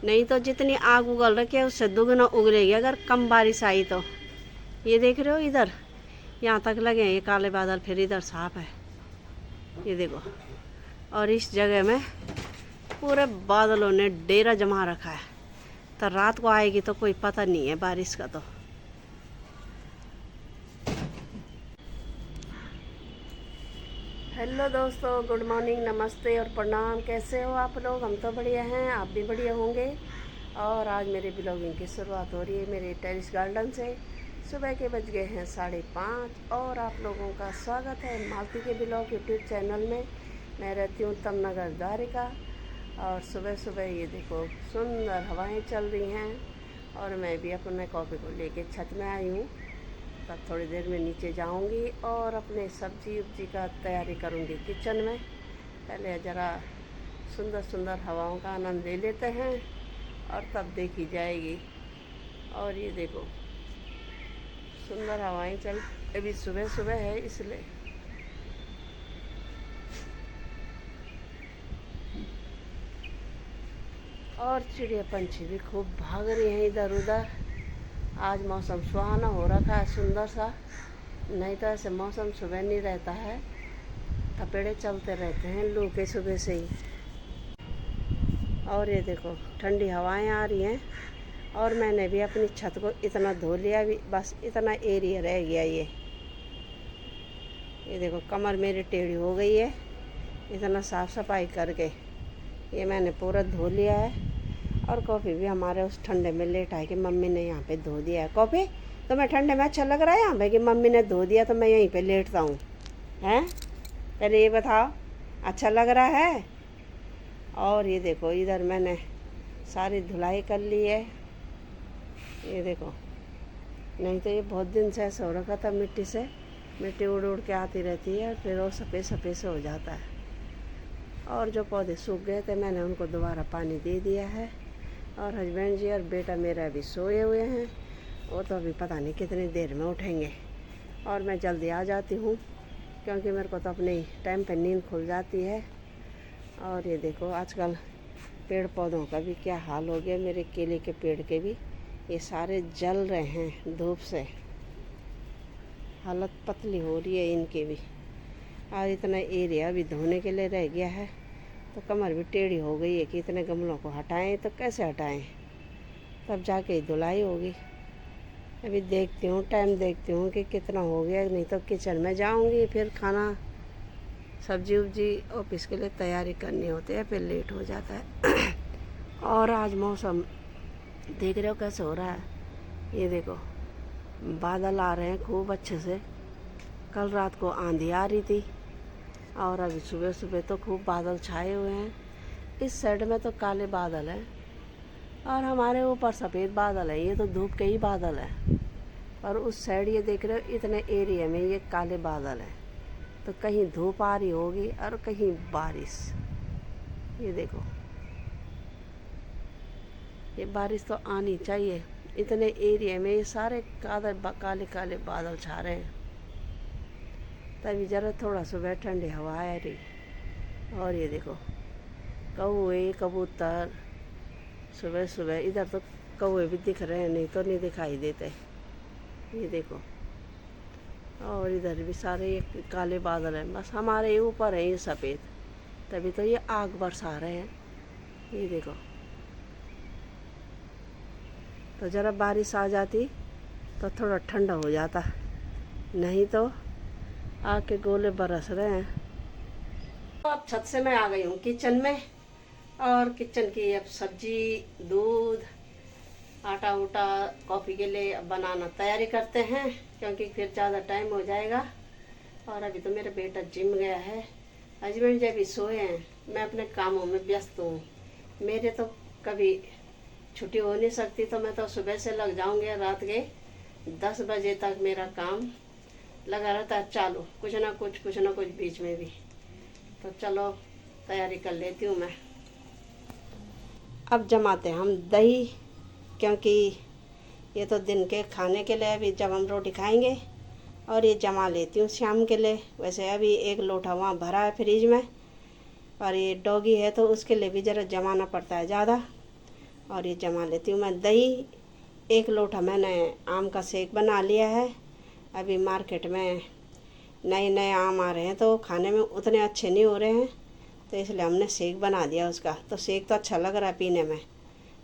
नहीं तो जितनी आग उगल रखी है उससे दुगना उगलेगी अगर कम बारिश आई तो। ये देख रहे हो इधर यहाँ तक लगे हैं ये काले बादल, फिर इधर साफ है ये देखो। और इस जगह में पूरे बादलों ने डेरा जमा रखा है, तो रात को आएगी तो कोई पता नहीं है बारिश का। तो हेलो दोस्तों, गुड मॉर्निंग, नमस्ते और प्रणाम। कैसे हो आप लोग? हम तो बढ़िया हैं, आप भी बढ़िया होंगे। और आज मेरे ब्लॉगिंग की शुरुआत हो रही है मेरे टेरिस गार्डन से। सुबह के बज गए हैं 5:30 और आप लोगों का स्वागत है मालती के ब्लॉग यूट्यूब चैनल में। मैं रहती हूँ तमनगर द्वारिका। और सुबह सुबह ये देखो सुंदर हवाएं चल रही हैं और मैं भी अपने कॉफ़ी को लेके छत में आई हूँ। तब थोड़ी देर में नीचे जाऊंगी और अपने सब्जी उब्जी का तैयारी करूंगी किचन में। पहले ज़रा सुंदर सुंदर हवाओं का आनंद ले लेते हैं और तब देखी जाएगी। और ये देखो सुंदर हवाएं चल, अभी सुबह सुबह है इसलिए। और चिड़िया पंछी भी खूब भाग रही हैं इधर उधर। आज मौसम सुहाना हो रखा है सुंदर सा, नहीं तो ऐसे मौसम सुबह नहीं रहता है, थपेड़े चलते रहते हैं लू के सुबह से ही। और ये देखो ठंडी हवाएं आ रही हैं और मैंने भी अपनी छत को इतना धो लिया, भी बस इतना एरिया रह गया। ये देखो कमर मेरी टेढ़ी हो गई है, इतना साफ़ सफाई करके ये मैंने पूरा धो लिया है। और कॉफ़ी भी हमारे उस ठंडे में लेट आए कि मम्मी ने यहाँ पे धो दिया है। कॉफ़ी तो मैं ठंडे में अच्छा लग रहा है यहाँ पे कि मम्मी ने धो दिया तो मैं यहीं पे लेटता हूँ, हैं? पहले ये बताओ, अच्छा लग रहा है? और ये देखो इधर मैंने सारी धुलाई कर ली है, ये देखो। नहीं तो ये बहुत दिन से ऐसा हो रखा था, मिट्टी से मिट्टी उड़ उड़ के आती रहती है, फिर वो सफ़ेद सफ़ेद से हो जाता है। और जो पौधे सूख गए थे मैंने उनको दोबारा पानी दे दिया है। और हस्बैंड जी और बेटा मेरा अभी सोए हुए हैं, वो तो अभी पता नहीं कितनी देर में उठेंगे। और मैं जल्दी आ जाती हूँ क्योंकि मेरे को तो अपने टाइम पे नींद खुल जाती है। और ये देखो आजकल पेड़ पौधों का भी क्या हाल हो गया, मेरे केले के पेड़ के भी ये सारे जल रहे हैं धूप से, हालत पतली हो रही है इनकी भी। और इतना एरिया भी धोने के लिए रह गया है तो कमर भी टेढ़ी हो गई है कि इतने गमलों को हटाएं तो कैसे हटाएं, तब जाके ही धुलाई होगी। अभी देखती हूँ, टाइम देखती हूँ कि कितना हो गया, नहीं तो किचन में जाऊँगी, फिर खाना सब्जी उब्जी ऑफिस के लिए तैयारी करनी होती है, फिर लेट हो जाता है। और आज मौसम देख रहे हो कैसे हो रहा है, ये देखो बादल आ रहे हैं खूब अच्छे से। कल रात को आंधी आ रही थी और अभी सुबह सुबह तो खूब बादल छाए हुए हैं। इस साइड में तो काले बादल हैं और हमारे ऊपर सफ़ेद बादल है, ये तो धूप के ही बादल हैं। और उस साइड ये देख रहे हो इतने एरिया में ये काले बादल हैं, तो कहीं धूप आ रही होगी और कहीं बारिश। ये देखो ये बारिश तो आनी चाहिए, इतने एरिया में ये सारे काले काले बादल छा रहे हैं, तभी ज़रा थोड़ा सुबह ठंडी हवा आ रही। और ये देखो कौवे कबूतर सुबह सुबह, इधर तो कौवे भी दिख रहे हैं, नहीं तो नहीं दिखाई देते, ये देखो। और इधर भी सारे ये काले बादल हैं, बस हमारे ऊपर है ये सफ़ेद, तभी तो ये आग बरसा रहे हैं, ये देखो। तो ज़रा बारिश आ जाती तो थोड़ा ठंडा हो जाता, नहीं तो आग के गोले बरस रहे हैं। तो अब छत से मैं आ गई हूँ किचन में और किचन की अब सब्जी दूध आटा उटा कॉफ़ी के लिए अब बनाना तैयारी करते हैं क्योंकि फिर ज़्यादा टाइम हो जाएगा। और अभी तो मेरा बेटा जिम गया है, हस्बैंड जी अभी सोए हैं, मैं अपने कामों में व्यस्त हूँ। मेरे तो कभी छुट्टी हो नहीं सकती, तो मैं तो सुबह से लग जाऊँगी, रात के 10 बजे तक मेरा काम लगा रहता है चालू, कुछ ना कुछ बीच में भी। तो चलो तैयारी कर लेती हूँ मैं। अब जमाते हैं हम दही, क्योंकि ये तो दिन के खाने के लिए अभी जब हम रोटी खाएंगे, और ये जमा लेती हूँ शाम के लिए। वैसे अभी 1 लोटा वहाँ भरा है फ्रिज में, और ये डॉगी है तो उसके लिए भी ज़रा जमाना पड़ता है ज़्यादा। और ये जमा लेती हूँ मैं दही। 1 लोटा मैंने आम का शेक बना लिया है। अभी मार्केट में नए नए आम आ रहे हैं तो खाने में उतने अच्छे नहीं हो रहे हैं, तो इसलिए हमने शेक बना दिया उसका। तो शेक तो अच्छा लग रहा है पीने में,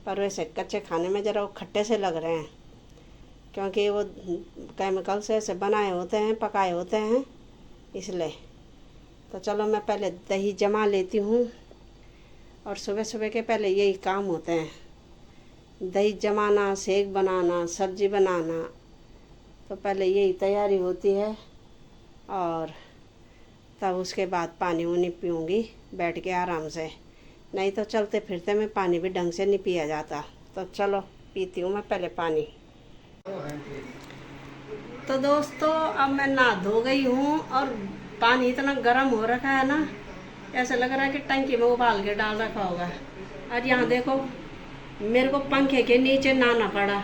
पर वैसे कच्चे खाने में ज़रा वो खट्टे से लग रहे हैं, क्योंकि वो केमिकल से ऐसे बनाए होते हैं, पकाए होते हैं, इसलिए। तो चलो मैं पहले दही जमा लेती हूँ, और सुबह सुबह के पहले यही काम होते हैं, दही जमाना, शेक बनाना, सब्ज़ी बनाना। तो पहले यही तैयारी होती है, और तब उसके बाद पानी उनी पीऊँगी बैठ के आराम से। नहीं तो चलते फिरते में पानी भी ढंग से नहीं पिया जाता। तो चलो पीती हूँ मैं पहले पानी। तो दोस्तों अब मैं नहा धो गई हूँ, और पानी इतना गर्म हो रखा है ना, ऐसा लग रहा है कि टंकी में उबाल के डाल रखा होगा। और यहाँ देखो, मेरे को पंखे के नीचे नहाना पड़ा।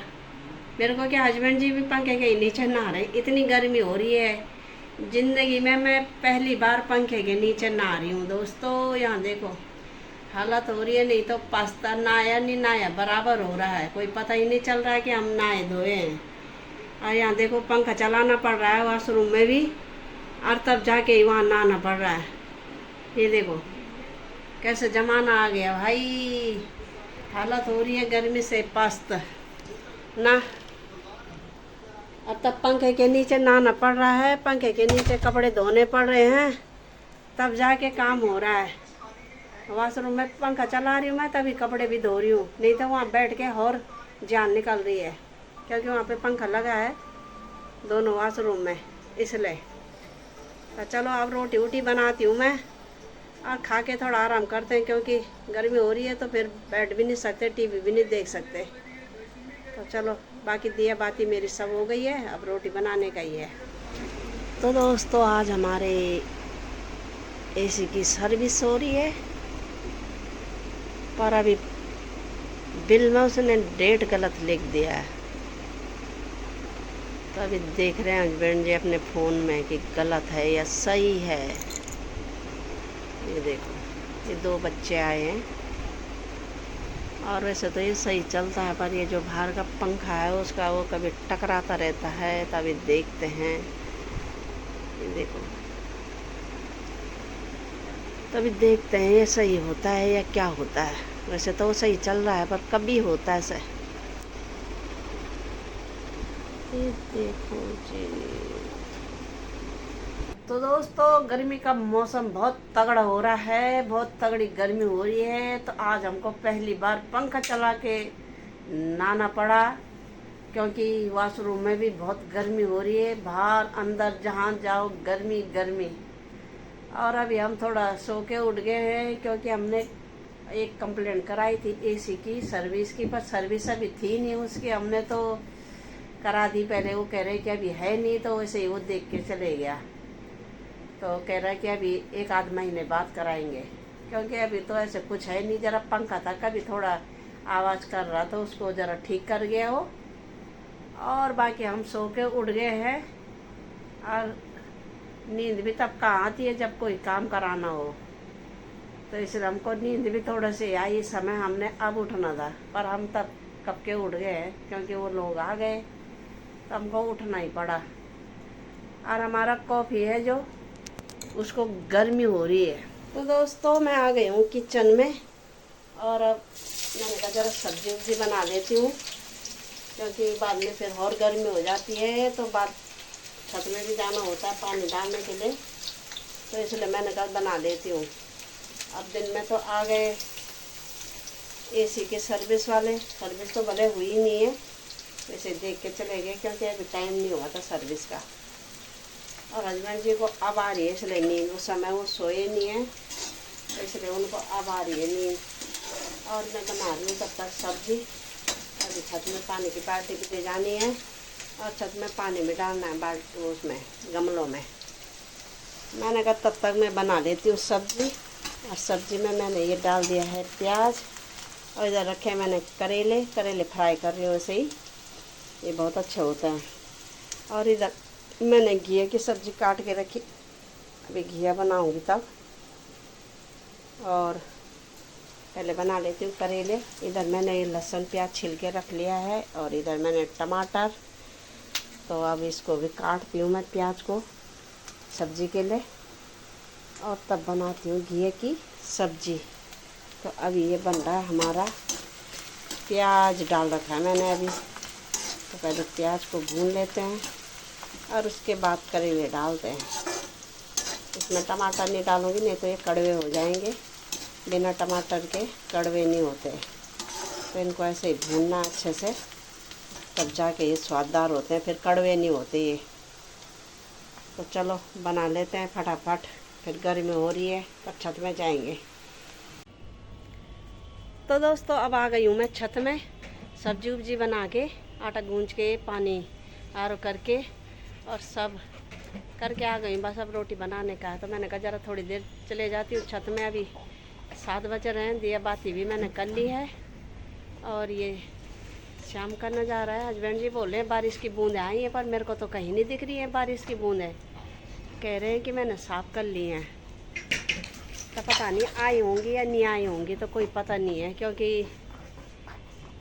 मेरे को क्या, हस्बैंड जी भी पंखे के नीचे नहा रहे। इतनी गर्मी हो रही है, ज़िंदगी में मैं पहली बार पंखे के नीचे नहा रही हूँ दोस्तों। यहाँ देखो हालत हो रही है, नहीं तो पास्ता नहाया नहीं नहाया बराबर हो रहा है, कोई पता ही नहीं चल रहा है कि हम नहाए धोए हैं। और यहाँ देखो पंखा चलाना पड़ रहा है वॉशरूम में भी, और तब जाके ही वहाँ नहाना पड़ रहा है। ये देखो कैसे ज़माना आ गया भाई, हालत हो रही है गर्मी से पस्त ना। अब तब पंखे के नीचे नहाना पड़ रहा है, पंखे के नीचे कपड़े धोने पड़ रहे हैं, तब जाके काम हो रहा है। वॉशरूम में पंखा चला रही हूँ मैं, तभी कपड़े भी धो रही हूँ, नहीं तो वहाँ बैठ के और जान निकल रही है, क्योंकि वहाँ पे पंखा लगा है दोनों वॉशरूम में, इसलिए। तो चलो अब रोटी वोटी बनाती हूँ मैं, और खा के थोड़ा आराम करते हैं, क्योंकि गर्मी हो रही है तो फिर बैठ भी नहीं सकते, टीवी भी नहीं देख सकते। तो चलो बाकी दिया बाती मेरी सब हो गई है, अब रोटी बनाने का ही है। तो दोस्तों आज हमारे एसी की सर्विस हो रही है, पर अभी बिल में उसने डेट गलत लिख दिया है। तो अभी देख रहे हैं हस्बैंड जी अपने फ़ोन में कि गलत है या सही है। ये देखो, ये 2 बच्चे आए हैं, और वैसे तो ये सही चलता है, पर ये जो बाहर का पंखा है उसका वो कभी टकराता रहता है। तभी देखते हैं, ये देखो, तभी देखते हैं ये सही होता है या क्या होता है। वैसे तो वो सही चल रहा है, पर कभी होता है ऐसे। ये देखो जी। तो दोस्तों गर्मी का मौसम बहुत तगड़ा हो रहा है, बहुत तगड़ी गर्मी हो रही है। तो आज हमको पहली बार पंखा चला के नहाना पड़ा, क्योंकि वॉशरूम में भी बहुत गर्मी हो रही है, बाहर अंदर जहाँ जाओ गर्मी गर्मी। और अभी हम थोड़ा सो के उठ गए हैं, क्योंकि हमने एक कंप्लेंट कराई थी एसी की सर्विस की, पर सर्विस अभी थी नहीं उसकी। हमने तो करा दी पहले, वो कह रहे कि अभी है नहीं, तो वैसे ही वो देख के चले गया। तो कह रहा है कि अभी 1 आध महीने बाद कराएंगे, क्योंकि अभी तो ऐसे कुछ है नहीं। ज़रा पंखा था कभी थोड़ा आवाज़ कर रहा था, उसको ज़रा ठीक कर गया हो, और बाकी हम सो के उठ गए हैं। और नींद भी तब कहाँ आती है जब कोई काम कराना हो, तो इसलिए हमको नींद भी थोड़ा से आई। समय हमने अब उठना था, पर हम तब कब के उठ गए हैं, क्योंकि वो लोग आ गए तो हमको उठना ही पड़ा। और हमारा कॉफ़ी है जो, उसको गर्मी हो रही है। तो दोस्तों मैं आ गई हूँ किचन में, और अब मैंने कहा जरा सब्जी वब्जी बना लेती हूँ, क्योंकि बाद में फिर और गर्मी हो जाती है, तो बाद छत में भी जाना होता है पानी डालने के लिए, तो इसलिए मैंने कहा बना लेती हूँ। अब दिन में तो आ गए एसी के सर्विस वाले, सर्विस तो भले हुई नहीं है, वैसे देख के चले गए, क्योंकि अभी टाइम नहीं हुआ था सर्विस का। और हस्बैंड जी को अब आ रही है इसलिए नींद, उस समय वो सोए नहीं है, तो इसलिए उनको अब आ रही है नींद। और मैं बना रही हूँ तब तक सब्जी। अभी छत में पानी की बाल्टी भी दे जानी है, और छत में पानी भी डालना है बाल्टी, उसमें गमलों में। मैंने कहा तब तक मैं बना लेती हूँ सब्जी। और सब्जी में मैंने ये डाल दिया है प्याज, और इधर रखे मैंने करेले, करेले फ्राई कर रही हूँ ऐसे ही, ये बहुत अच्छे होते हैं। और इधर मैंने घिया की सब्ज़ी काट के रखी, अभी घिया बनाऊंगी तब। और पहले बना लेती हूँ करेले। इधर मैंने ये लहसुन प्याज छिल के रख लिया है और इधर मैंने टमाटर। तो अब इसको भी काटती हूँ मैं प्याज को सब्जी के लिए, और तब बनाती हूँ घिये की सब्जी। तो अभी ये बन रहा है हमारा, प्याज डाल रखा है मैंने अभी। तो पहले प्याज को भून लेते हैं और उसके बाद करेले डालते हैं। इसमें टमाटर नहीं डालूँगी, नहीं तो ये कड़वे हो जाएंगे। बिना टमाटर के कड़वे नहीं होते। तो इनको ऐसे ही भूनना अच्छे से, तब जाके ये स्वाददार होते हैं, फिर कड़वे नहीं होते ये। तो चलो बना लेते हैं फटाफट, फिर गर्मी हो रही है तो छत में जाएंगे। तो दोस्तों अब आ गई हूँ मैं छत में, सब्जी उब्जी बना के, आटा गूंज के, पानी आरो करके और सब करके आ गई। बस अब रोटी बनाने का है। तो मैंने कहा ज़रा थोड़ी देर चले जाती हूँ छत में। अभी 7 बज रहे हैं। दिया बाती भी मैंने कर ली है। और ये शाम का नज़ारा है। हस्बैंड जी बोल रहे हैं बारिश की बूंदें आई हैं, पर मेरे को तो कहीं नहीं दिख रही है बारिश की बूंदें। कह रहे हैं कि मैंने साफ़ कर ली हैं। तो पता नहीं आई होंगी या नहीं आई होंगी, तो कोई पता नहीं है, क्योंकि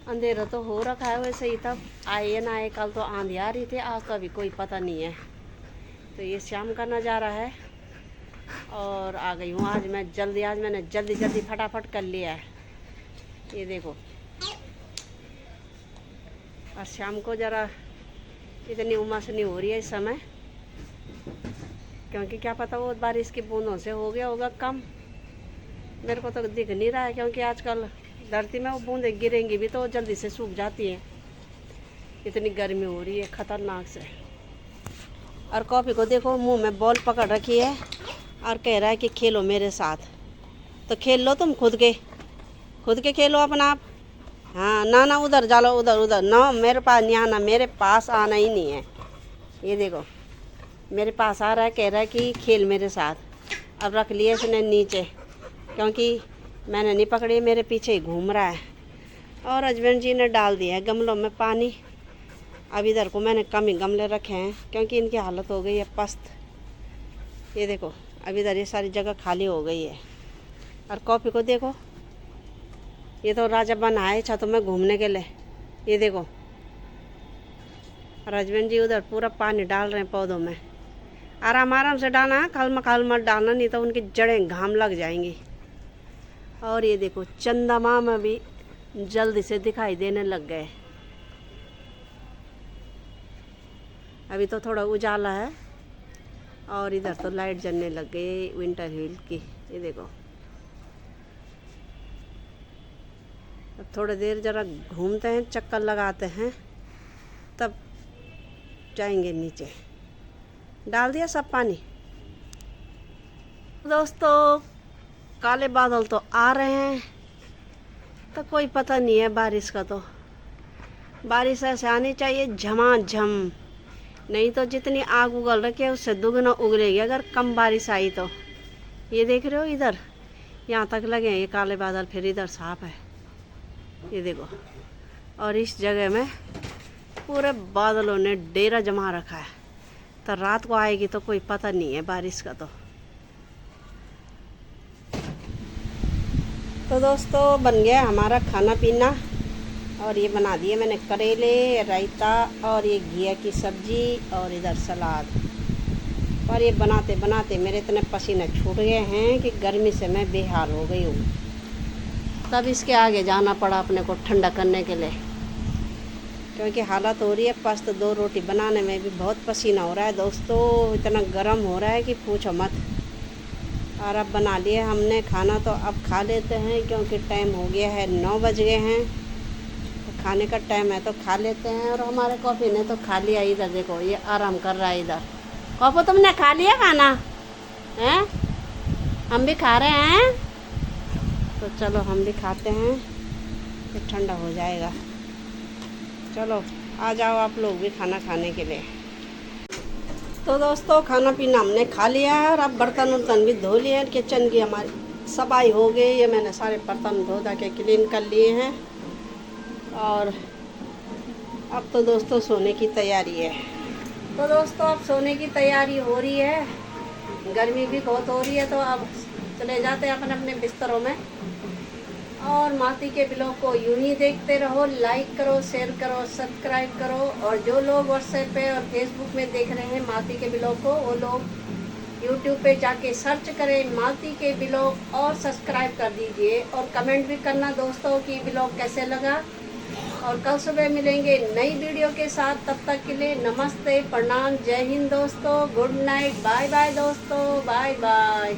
अंधेरा तो हो रखा है वैसे ही। तब आए या ना आए, कल तो आंधी आ रही थी, आज तो अभी कोई पता नहीं है। तो ये शाम का नज़ारा है। और आ गई हूँ आज मैं जल्दी। आज मैंने जल्दी फटाफट कर लिया है। ये देखो, और शाम को ज़रा इतनी उमस नहीं हो रही है इस समय, क्योंकि क्या पता वो बारिश की बूंदों से हो गया होगा कम। मेरे को तो दिख नहीं रहा है, क्योंकि आजकल धरती में वो बूंदें गिरेंगी भी तो वो जल्दी से सूख जाती हैं। इतनी गर्मी हो रही है ख़तरनाक से। और कॉफ़ी को देखो मुंह में बॉल पकड़ रखी है और कह रहा है कि खेलो मेरे साथ। तो खेल लो तुम खुद के खेलो अपना आप। हाँ ना ना, उधर जालो, उधर ना, मेरे पास नहीं आना, मेरे पास आना ही नहीं है। ये देखो मेरे पास आ रहा है, कह रहा है कि खेल मेरे साथ। अब रख लिया इसने नीचे, क्योंकि मैंने नहीं पकड़ी, मेरे पीछे ही घूम रहा है। और हस्बैंड जी ने डाल दिया है गमलों में पानी। अब इधर को मैंने कम ही गमले रखे हैं, क्योंकि इनकी हालत हो गई है पस्त। ये देखो अब इधर ये सारी जगह खाली हो गई है। और कॉफ़ी को देखो, ये तो राजा बना है छतों में घूमने के लिए। ये देखो, और हस्बैंड जी उधर पूरा पानी डाल रहे हैं पौधों में। आराम से डालना है, खाल मत डालना, नहीं तो उनकी जड़ें घाम लग जाएंगी। और ये देखो चंद्रमा में भी जल्दी से दिखाई देने लग गए। अभी तो थोड़ा उजाला है। और इधर तो लाइट जलने लग गई विंटर व्हील की। ये देखो अब थोड़ी देर ज़रा घूमते हैं, चक्कर लगाते हैं, तब जाएंगे नीचे। डाल दिया सब पानी। दोस्तों काले बादल तो आ रहे हैं, तो कोई पता नहीं है बारिश का। तो बारिश ऐसे आनी चाहिए झमाझम, नहीं तो जितनी आग उगल रखी है उससे दुगना उगलेगी अगर कम बारिश आई तो। ये देख रहे हो इधर यहाँ तक लगे हैं ये काले बादल, फिर इधर साफ है। ये देखो, और इस जगह में पूरे बादलों ने डेरा जमा रखा है। तो रात को आएगी तो कोई पता नहीं है बारिश का। तो दोस्तों बन गया हमारा खाना पीना। और ये बना दिए मैंने करेले, रायता और ये घिया की सब्जी और इधर सलाद। और ये बनाते बनाते मेरे इतने पसीने छूट गए हैं कि गर्मी से मैं बेहाल हो गई हूँ। तब इसके आगे जाना पड़ा अपने को ठंडा करने के लिए, क्योंकि हालत हो रही है पस्त। 2 रोटी बनाने में भी बहुत पसीना हो रहा है दोस्तों, इतना गर्म हो रहा है कि पूछो मत। और अब बना लिए हमने खाना, तो अब खा लेते हैं, क्योंकि टाइम हो गया है 9 बज गए हैं। तो खाने का टाइम है तो खा लेते हैं। और हमारे कॉफ़ी ने तो खा लिया। इधर देखो ये आराम कर रहा है। इधर कॉफ़ी तुमने खा लिया खाना हैं? हम भी खा रहे हैं। तो चलो हम भी खाते हैं, तो ठंडा हो जाएगा। चलो आ जाओ आप लोग भी खाना खाने के लिए। तो दोस्तों खाना पीना हमने खा लिया है, और अब बर्तन वर्तन भी धो लिए हैं। किचन की हमारी सफाई हो गई। ये मैंने सारे बर्तन धो धा के क्लीन कर लिए हैं। और अब तो दोस्तों सोने की तैयारी है। तो दोस्तों अब सोने की तैयारी हो रही है। गर्मी भी बहुत हो रही है, तो अब चले जाते हैं अपने अपने बिस्तरों में। और माती के ब्लॉग को यूं ही देखते रहो। लाइक करो, शेयर करो, सब्सक्राइब करो। और जो लोग व्हाट्सएप पे और फेसबुक में देख रहे हैं माती के ब्लॉग को, वो लोग यूट्यूब पे जाके सर्च करें माती के ब्लॉग और सब्सक्राइब कर दीजिए। और कमेंट भी करना दोस्तों कि ब्लॉग कैसे लगा। और कल सुबह मिलेंगे नई वीडियो के साथ। तब तक के लिए नमस्ते, प्रणाम, जय हिंद दोस्तों, गुड नाइट, बाय बाय दोस्तों, बाय बाय।